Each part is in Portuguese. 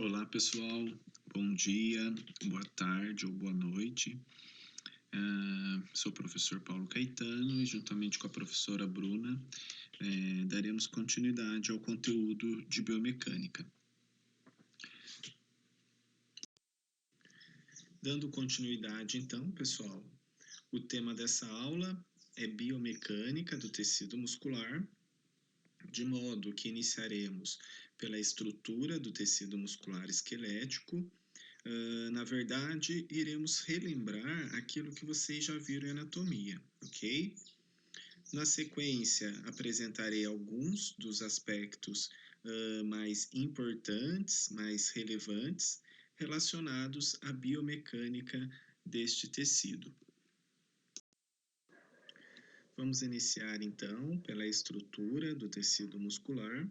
Olá pessoal, bom dia, boa tarde ou boa noite. Sou o professor Paulo Caetano e juntamente com a professora Bruna daremos continuidade ao conteúdo de biomecânica. Dando continuidade então, pessoal, o tema dessa aula é biomecânica do tecido muscular, de modo que iniciaremos pela estrutura do tecido muscular esquelético. Na verdade, iremos relembrar aquilo que vocês já viram em anatomia, ok? Na sequência, apresentarei alguns dos aspectos mais importantes, mais relevantes, relacionados à biomecânica deste tecido. Vamos iniciar, então, pela estrutura do tecido muscular.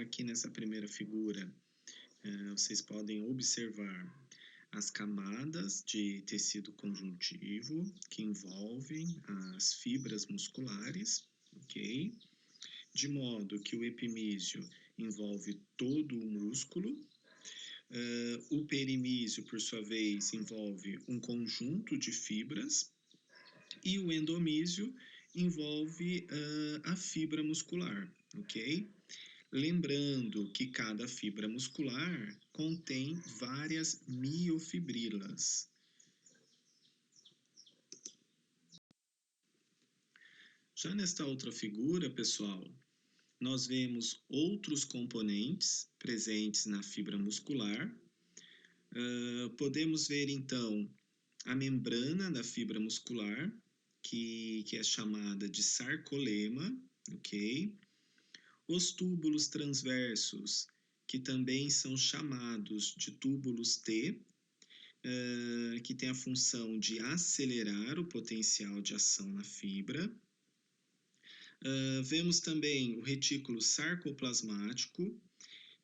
Aqui nessa primeira figura, vocês podem observar as camadas de tecido conjuntivo que envolvem as fibras musculares, ok? De modo que o epimísio envolve todo o músculo, o perimísio, por sua vez, envolve um conjunto de fibras e o endomísio envolve a fibra muscular, ok? Lembrando que cada fibra muscular contém várias miofibrilas. Já nesta outra figura, pessoal, nós vemos outros componentes presentes na fibra muscular. Podemos ver, então, a membrana da fibra muscular, que é chamada de sarcolema, ok? Os túbulos transversos, que também são chamados de túbulos T, que tem a função de acelerar o potencial de ação na fibra. Vemos também o retículo sarcoplasmático,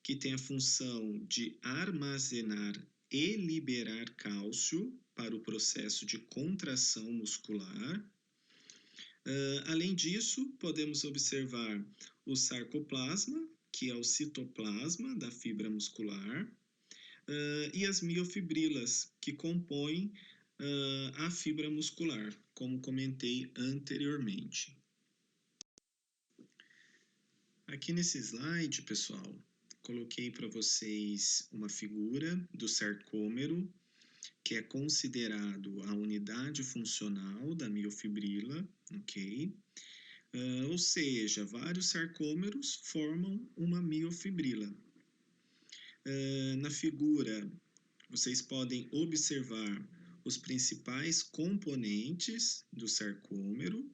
que tem a função de armazenar e liberar cálcio para o processo de contração muscular. Além disso, podemos observar o sarcoplasma, que é o citoplasma da fibra muscular, e as miofibrilas, que compõem a fibra muscular, como comentei anteriormente. Aqui nesse slide, pessoal, coloquei para vocês uma figura do sarcômero, que é considerado a unidade funcional da miofibrila, ok? Ou seja, vários sarcômeros formam uma miofibrila. Na figura, vocês podem observar os principais componentes do sarcômero.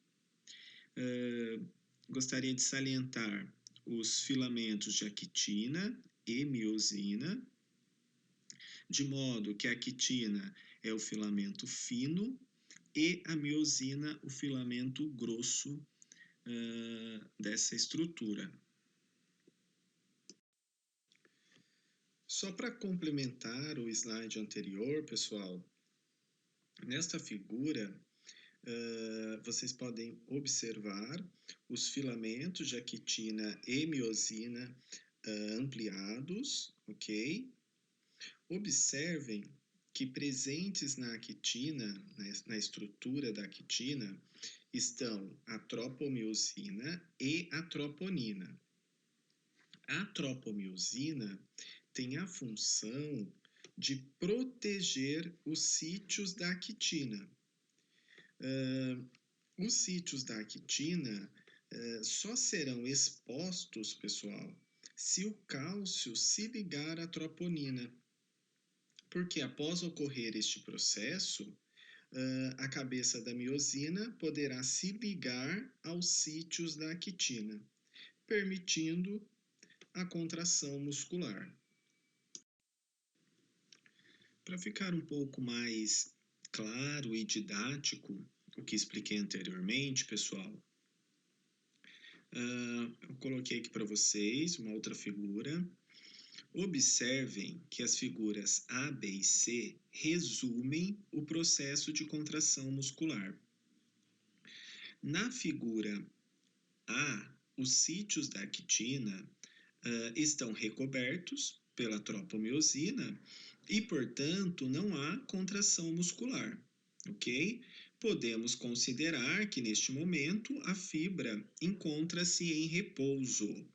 Gostaria de salientar os filamentos de actina e miosina, de modo que a actina é o filamento fino e a miosina o filamento grosso dessa estrutura. Só para complementar o slide anterior, pessoal, nesta figura vocês podem observar os filamentos de actina e miosina ampliados, ok? Observem que presentes na actina, na estrutura da actina, estão a tropomiosina e a troponina. A tropomiosina tem a função de proteger os sítios da actina. Os sítios da actina só serão expostos, pessoal, se o cálcio se ligar à troponina. Porque após ocorrer este processo, a cabeça da miosina poderá se ligar aos sítios da actina, permitindo a contração muscular. Para ficar um pouco mais claro e didático o que expliquei anteriormente, pessoal, eu coloquei aqui para vocês uma outra figura. Observem que as figuras A, B e C resumem o processo de contração muscular. Na figura A, os sítios da actina estão recobertos pela tropomiosina e, portanto, não há contração muscular, ok? Podemos considerar que, neste momento, a fibra encontra-se em repouso.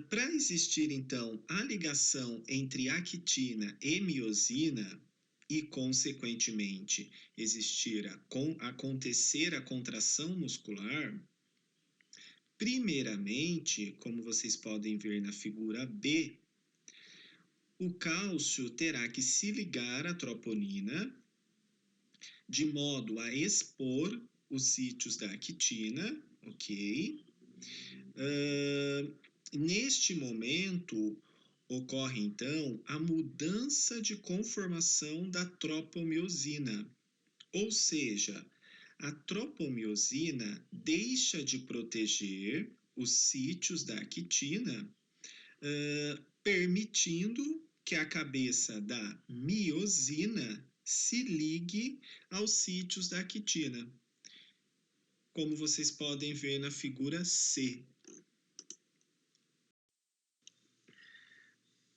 Para existir, então, a ligação entre actina e miosina e, consequentemente, acontecer a contração muscular, primeiramente, como vocês podem ver na figura B, o cálcio terá que se ligar à troponina de modo a expor os sítios da actina, ok? Neste momento, ocorre então a mudança de conformação da tropomiosina, ou seja, a tropomiosina deixa de proteger os sítios da actina, permitindo que a cabeça da miosina se ligue aos sítios da actina, como vocês podem ver na figura C.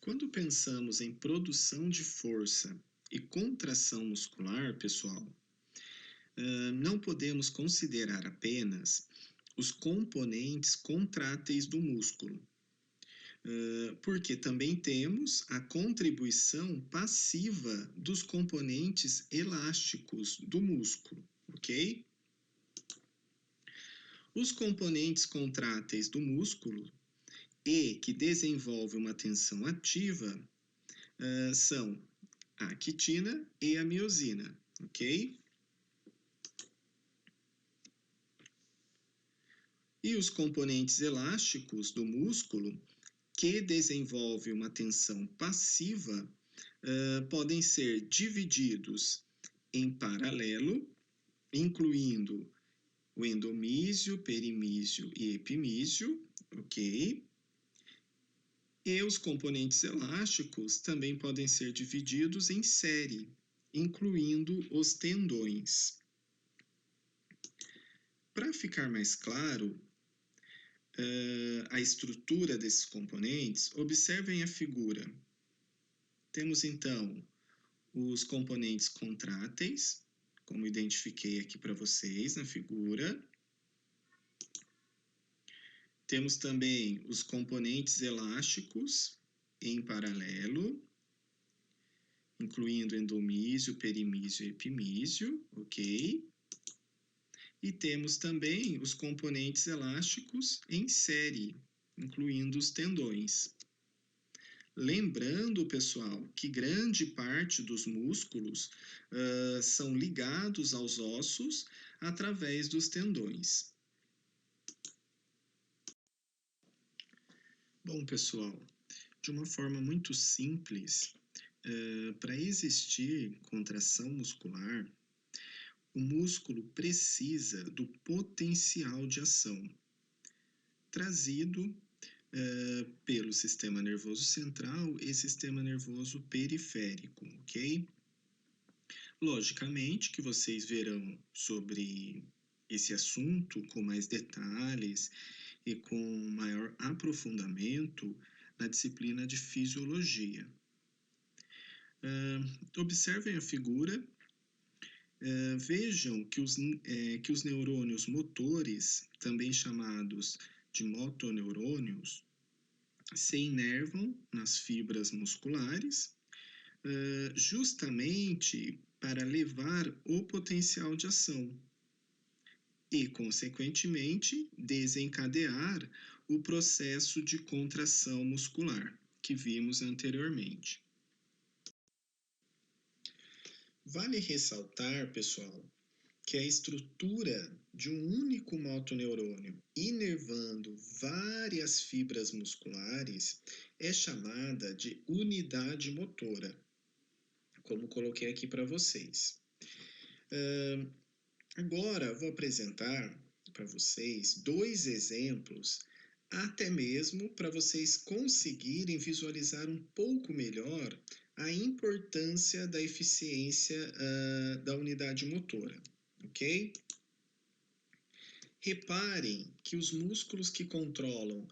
Quando pensamos em produção de força e contração muscular, pessoal, não podemos considerar apenas os componentes contráteis do músculo, porque também temos a contribuição passiva dos componentes elásticos do músculo, ok? Os componentes contráteis do músculo e que desenvolvem uma tensão ativa são a actina e a miosina, ok? E os componentes elásticos do músculo que desenvolvem uma tensão passiva podem ser divididos em paralelo, incluindo o endomísio, perimísio e epimísio, ok? E os componentes elásticos também podem ser divididos em série, incluindo os tendões. Para ficar mais claro a estrutura desses componentes, observem a figura. Temos então os componentes contráteis, como identifiquei aqui para vocês na figura. Temos também os componentes elásticos em paralelo, incluindo endomísio, perimísio e epimísio, ok? E temos também os componentes elásticos em série, incluindo os tendões. Lembrando, pessoal, que grande parte dos músculos são ligados aos ossos através dos tendões. Bom, pessoal, de uma forma muito simples, para existir contração muscular, o músculo precisa do potencial de ação trazido pelo sistema nervoso central e sistema nervoso periférico, ok? Logicamente que vocês verão sobre esse assunto com mais detalhes e com maior aprofundamento na disciplina de fisiologia. Observem a figura, vejam que os neurônios motores, também chamados de motoneurônios, se inervam nas fibras musculares, justamente para levar o potencial de ação e, consequentemente, desencadear o processo de contração muscular que vimos anteriormente. Vale ressaltar, pessoal, que a estrutura de um único motoneurônio inervando várias fibras musculares é chamada de unidade motora, como coloquei aqui para vocês. Agora vou apresentar para vocês dois exemplos, até mesmo para vocês conseguirem visualizar um pouco melhor a importância da eficiência da unidade motora, ok? Reparem que os músculos que controlam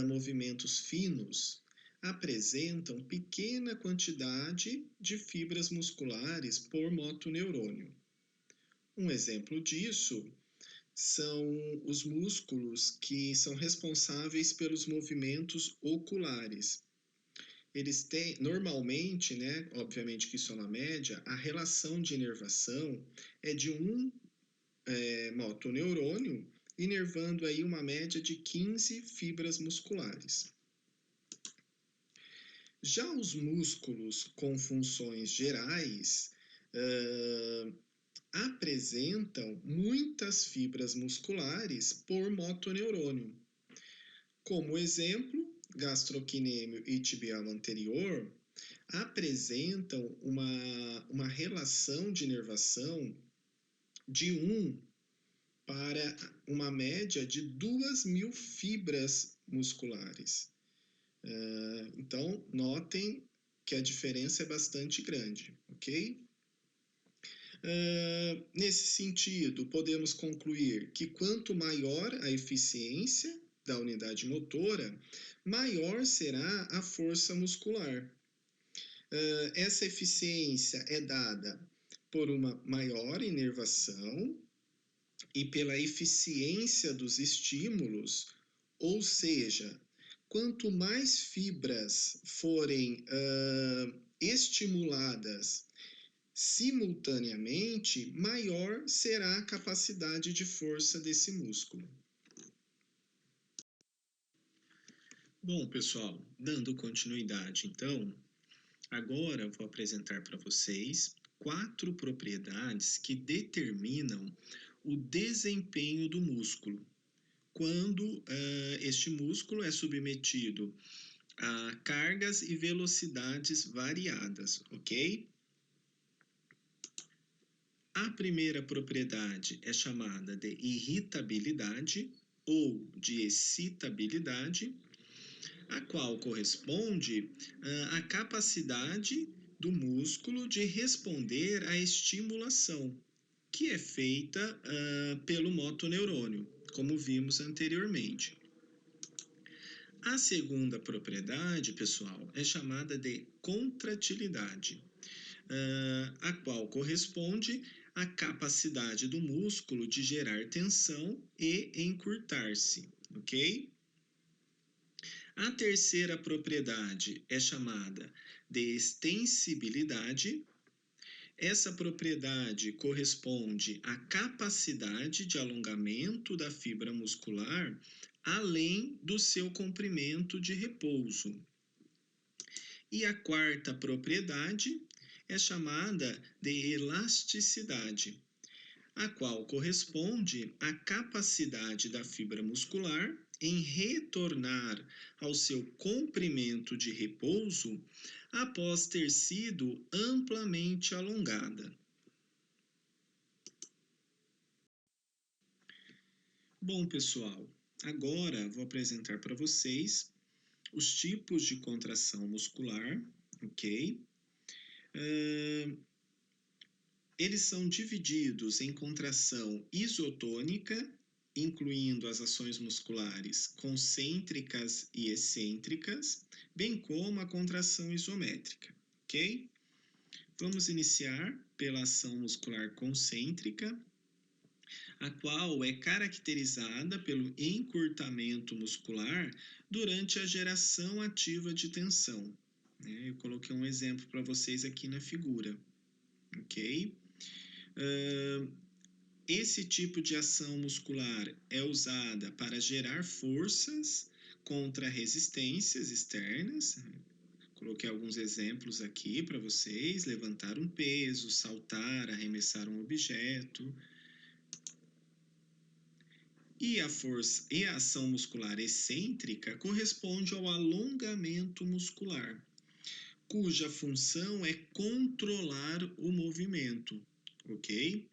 movimentos finos apresentam pequena quantidade de fibras musculares por motoneurônio. Um exemplo disso são os músculos que são responsáveis pelos movimentos oculares. Eles têm, normalmente, né, obviamente que isso é uma média, a relação de inervação é de um motoneurônio, inervando aí uma média de 15 fibras musculares. Já os músculos com funções gerais apresentam muitas fibras musculares por motoneurônio. Como exemplo, gastrocnêmio e tibial anterior apresentam uma relação de inervação de 1 para uma média de 2.000 fibras musculares. Então, notem que a diferença é bastante grande, ok? Nesse sentido, podemos concluir que quanto maior a eficiência da unidade motora, maior será a força muscular. Essa eficiência é dada por uma maior inervação e pela eficiência dos estímulos, ou seja, quanto mais fibras forem estimuladas simultaneamente, maior será a capacidade de força desse músculo. Bom, pessoal, dando continuidade, então, agora vou apresentar para vocês 4 propriedades que determinam o desempenho do músculo quando este músculo é submetido a cargas e velocidades variadas, ok? A primeira propriedade é chamada de irritabilidade ou de excitabilidade, a qual corresponde à capacidade do músculo de responder à estimulação, que é feita pelo motoneurônio, como vimos anteriormente. A segunda propriedade, pessoal, é chamada de contratilidade, a qual corresponde à capacidade do músculo de gerar tensão e encurtar-se, ok? A terceira propriedade é chamada de extensibilidade. Essa propriedade corresponde à capacidade de alongamento da fibra muscular além do seu comprimento de repouso. E a quarta propriedade é chamada de elasticidade, a qual corresponde à capacidade da fibra muscular em retornar ao seu comprimento de repouso após ter sido amplamente alongada. Bom, pessoal, agora vou apresentar para vocês os tipos de contração muscular, ok? Eles são divididos em contração isotônica, incluindo as ações musculares concêntricas e excêntricas, bem como a contração isométrica, ok? Vamos iniciar pela ação muscular concêntrica, a qual é caracterizada pelo encurtamento muscular durante a geração ativa de tensão. Eu coloquei um exemplo para vocês aqui na figura, ok? Esse tipo de ação muscular é usada para gerar forças contra resistências externas. Coloquei alguns exemplos aqui para vocês: levantar um peso, saltar, arremessar um objeto. E a ação muscular excêntrica corresponde ao alongamento muscular, cuja função é controlar o movimento, ok?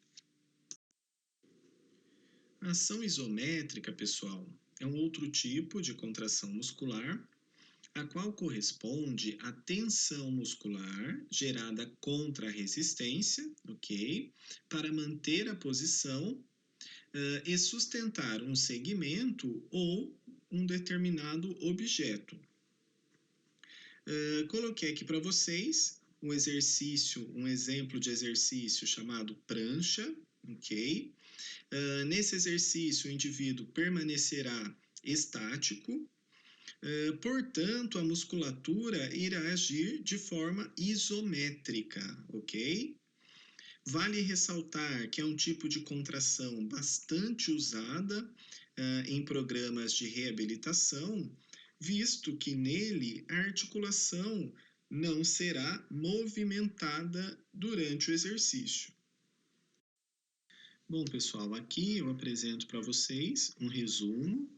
A ação isométrica, pessoal, é um outro tipo de contração muscular, a qual corresponde à tensão muscular gerada contra a resistência, ok? Para manter a posição e sustentar um segmento ou um determinado objeto. Coloquei aqui para vocês um exemplo de exercício chamado prancha, ok? Nesse exercício, o indivíduo permanecerá estático, portanto, a musculatura irá agir de forma isométrica, ok? Vale ressaltar que é um tipo de contração bastante usada em programas de reabilitação, visto que nele a articulação não será movimentada durante o exercício. Bom, pessoal, aqui eu apresento para vocês um resumo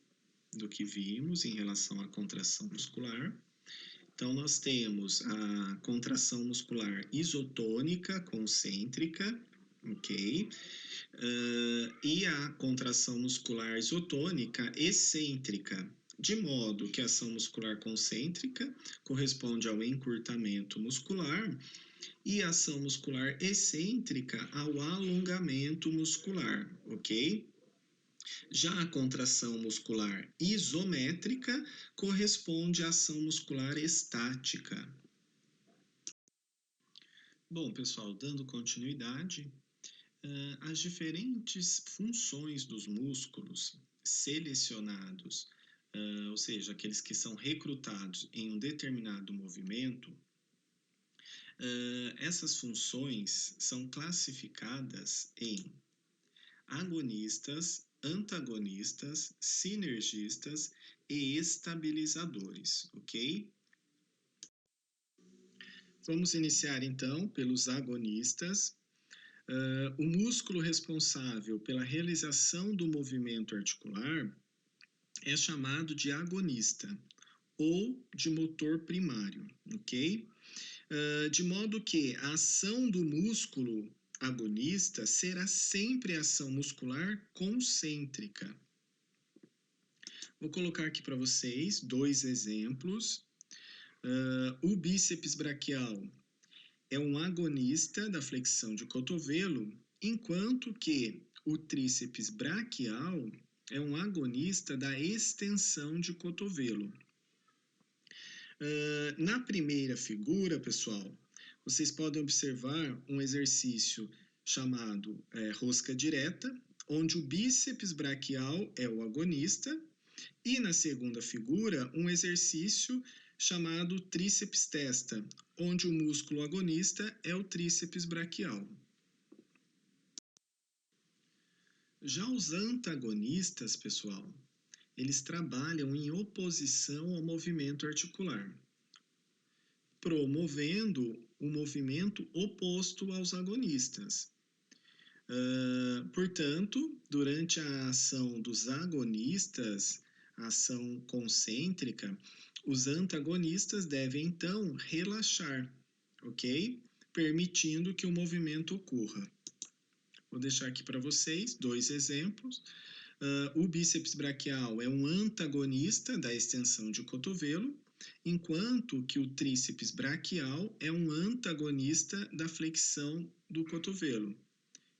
do que vimos em relação à contração muscular. Então, nós temos a contração muscular isotônica concêntrica, ok? E a contração muscular isotônica excêntrica, de modo que a ação muscular concêntrica corresponde ao encurtamento muscular e a ação muscular excêntrica ao alongamento muscular, ok? Já a contração muscular isométrica corresponde à ação muscular estática. Bom, pessoal, dando continuidade, as diferentes funções dos músculos selecionados, ou seja, aqueles que são recrutados em um determinado movimento, essas funções são classificadas em agonistas, antagonistas, sinergistas e estabilizadores, ok? Vamos iniciar então pelos agonistas. O músculo responsável pela realização do movimento articular é chamado de agonista ou de motor primário, ok? De modo que a ação do músculo agonista será sempre ação muscular concêntrica. Vou colocar aqui para vocês 2 exemplos. O bíceps braquial é um agonista da flexão de cotovelo, enquanto que o tríceps braquial é um agonista da extensão de cotovelo. Na primeira figura, pessoal, vocês podem observar um exercício chamado rosca direta, onde o bíceps braquial é o agonista, e na segunda figura, um exercício chamado tríceps testa, onde o músculo agonista é o tríceps braquial. Já os antagonistas, pessoal, eles trabalham em oposição ao movimento articular, promovendo o movimento oposto aos agonistas. Portanto, durante a ação dos agonistas, a ação concêntrica, os antagonistas devem então relaxar, ok? Permitindo que o movimento ocorra. Vou deixar aqui para vocês 2 exemplos. O bíceps braquial é um antagonista da extensão de cotovelo, enquanto que o tríceps braquial é um antagonista da flexão do cotovelo,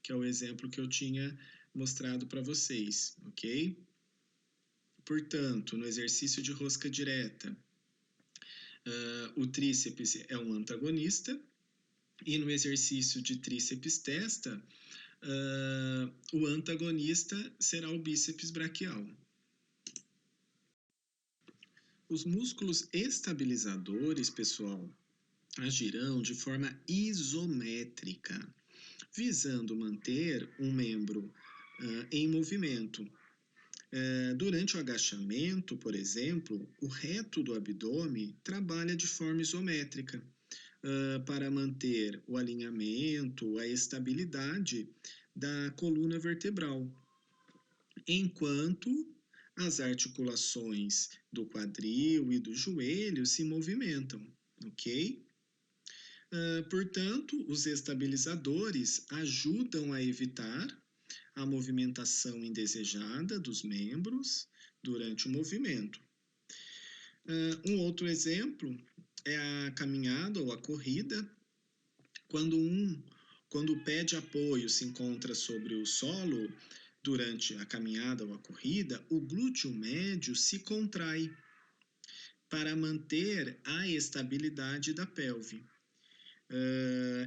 que é o exemplo que eu tinha mostrado para vocês, ok? Portanto, no exercício de rosca direta, o tríceps é um antagonista, e no exercício de tríceps testa, o antagonista será o bíceps braquial. Os músculos estabilizadores, pessoal, agirão de forma isométrica, visando manter um membro em movimento. Durante o agachamento, por exemplo, o reto do abdômen trabalha de forma isométrica para manter o alinhamento, a estabilidade da coluna vertebral, enquanto as articulações do quadril e do joelho se movimentam, ok? Portanto, os estabilizadores ajudam a evitar a movimentação indesejada dos membros durante o movimento. Um outro exemplo é a caminhada ou a corrida, quando o pé de apoio se encontra sobre o solo durante a caminhada ou a corrida, o glúteo médio se contrai. para manter a estabilidade da pelve.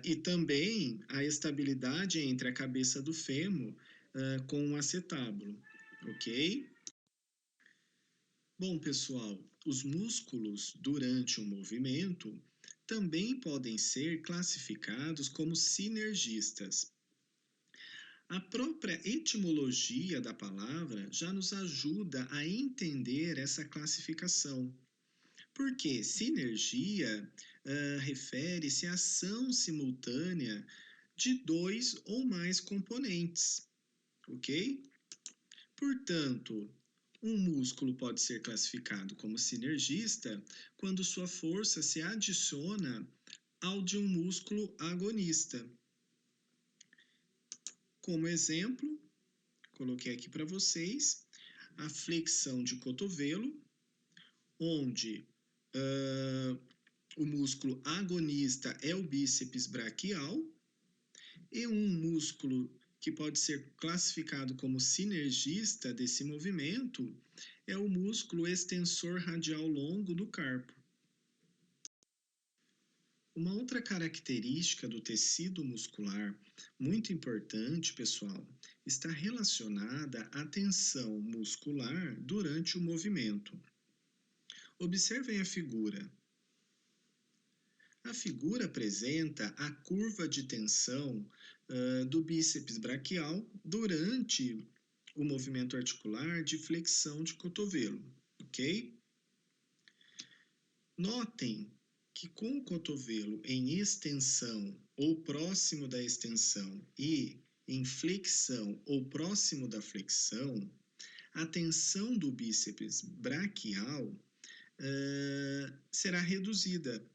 E também a estabilidade entre a cabeça do fêmur com o acetábulo, ok? Bom, pessoal, os músculos durante o movimento também podem ser classificados como sinergistas. A própria etimologia da palavra já nos ajuda a entender essa classificação. Porque sinergia refere-se à ação simultânea de dois ou mais componentes, ok? Portanto, um músculo pode ser classificado como sinergista quando sua força se adiciona ao de um músculo agonista. Como exemplo, coloquei aqui para vocês a flexão de cotovelo, onde o músculo agonista é o bíceps braquial, e um músculo que pode ser classificado como sinergista desse movimento é o músculo extensor radial longo do carpo. Uma outra característica do tecido muscular muito importante, pessoal, está relacionada à tensão muscular durante o movimento. Observem a figura. A figura apresenta a curva de tensão do bíceps braquial durante o movimento articular de flexão de cotovelo, ok? Notem que com o cotovelo em extensão ou próximo da extensão e em flexão ou próximo da flexão, a tensão do bíceps braquial será reduzida.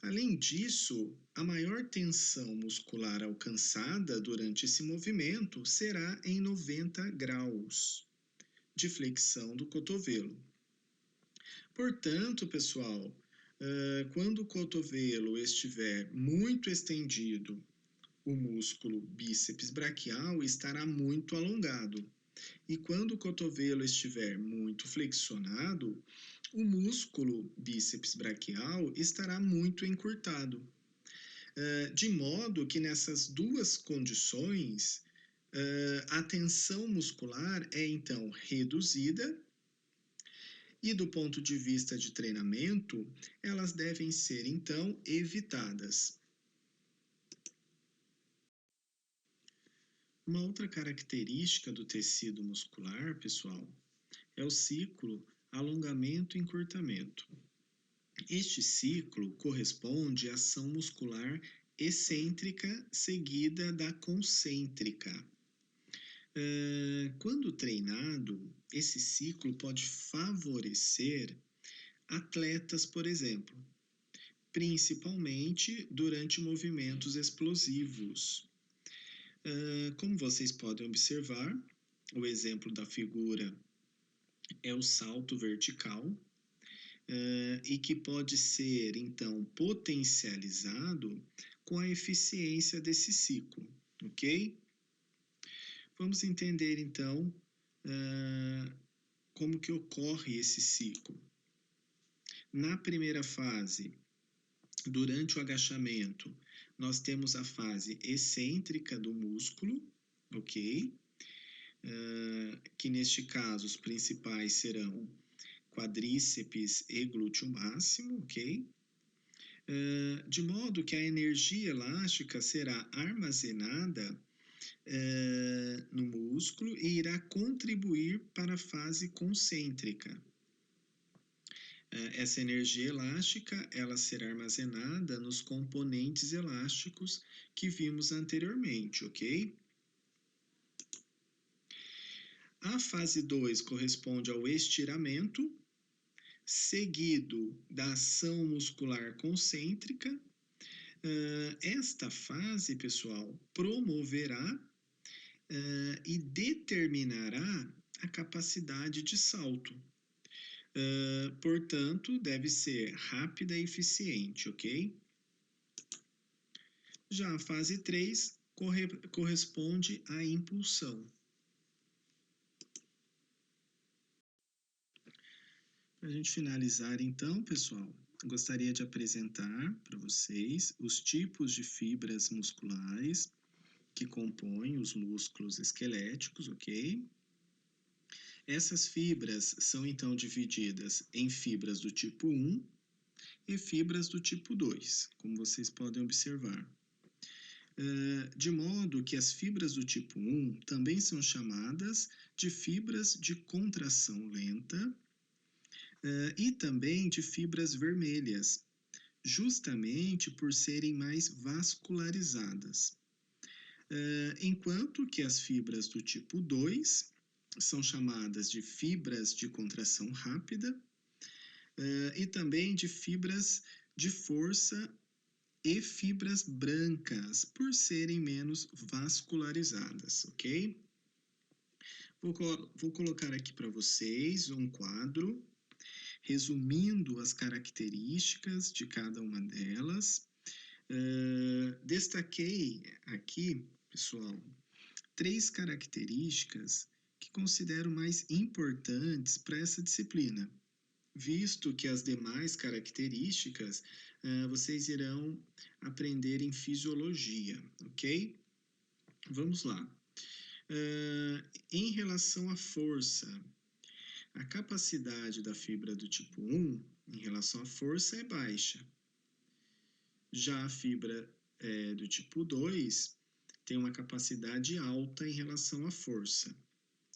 Além disso, a maior tensão muscular alcançada durante esse movimento será em 90 graus de flexão do cotovelo. Portanto, pessoal, quando o cotovelo estiver muito estendido, o músculo bíceps braquial estará muito alongado. E quando o cotovelo estiver muito flexionado, o músculo bíceps braquial estará muito encurtado. De modo que nessas duas condições, a tensão muscular é então reduzida e, do ponto de vista de treinamento, elas devem ser então evitadas. Uma outra característica do tecido muscular, pessoal, é o ciclo alongamento e encurtamento. Este ciclo corresponde à ação muscular excêntrica seguida da concêntrica. Quando treinado, esse ciclo pode favorecer atletas, por exemplo, principalmente durante movimentos explosivos. Como vocês podem observar, o exemplo da figura é o salto vertical, e que pode ser, então, potencializado com a eficiência desse ciclo, ok? Vamos entender, então, como que ocorre esse ciclo. Na primeira fase, durante o agachamento, nós temos a fase excêntrica do músculo, ok? Que neste caso os principais serão quadríceps e glúteo máximo, ok? De modo que a energia elástica será armazenada no músculo e irá contribuir para a fase concêntrica. Essa energia elástica, ela será armazenada nos componentes elásticos que vimos anteriormente, ok? A fase 2 corresponde ao estiramento, seguido da ação muscular concêntrica. Esta fase, pessoal, promoverá e determinará a capacidade de salto. Portanto, deve ser rápida e eficiente, ok? Já a fase 3 corresponde à impulsão. Para a gente finalizar, então, pessoal, gostaria de apresentar para vocês os tipos de fibras musculares que compõem os músculos esqueléticos, ok? Essas fibras são então divididas em fibras do tipo 1 e fibras do tipo 2, como vocês podem observar. De modo que as fibras do tipo 1 também são chamadas de fibras de contração lenta e também de fibras vermelhas, justamente por serem mais vascularizadas. Enquanto que as fibras do tipo 2 são chamadas de fibras de contração rápida e também de fibras de força e fibras brancas, por serem menos vascularizadas, ok? Vou colocar aqui para vocês um quadro resumindo as características de cada uma delas. Destaquei aqui, pessoal, 3 características que considero mais importantes para essa disciplina, visto que as demais características vocês irão aprender em fisiologia, ok? Vamos lá. Em relação à força, a capacidade da fibra do tipo 1 em relação à força é baixa. Já a fibra do tipo 2 tem uma capacidade alta em relação à força.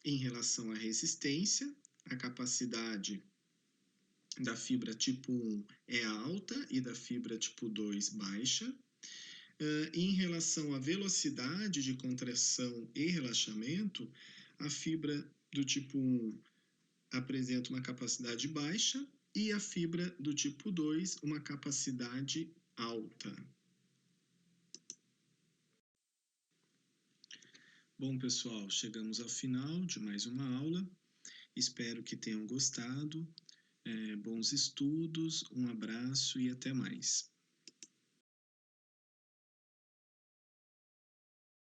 Em relação à resistência, a capacidade da fibra tipo 1 é alta e da fibra tipo 2 baixa. Em relação à velocidade de contração e relaxamento, a fibra do tipo 1 apresenta uma capacidade baixa e a fibra do tipo 2 uma capacidade alta. Bom, pessoal, chegamos ao final de mais uma aula. Espero que tenham gostado. Bons estudos, um abraço e até mais.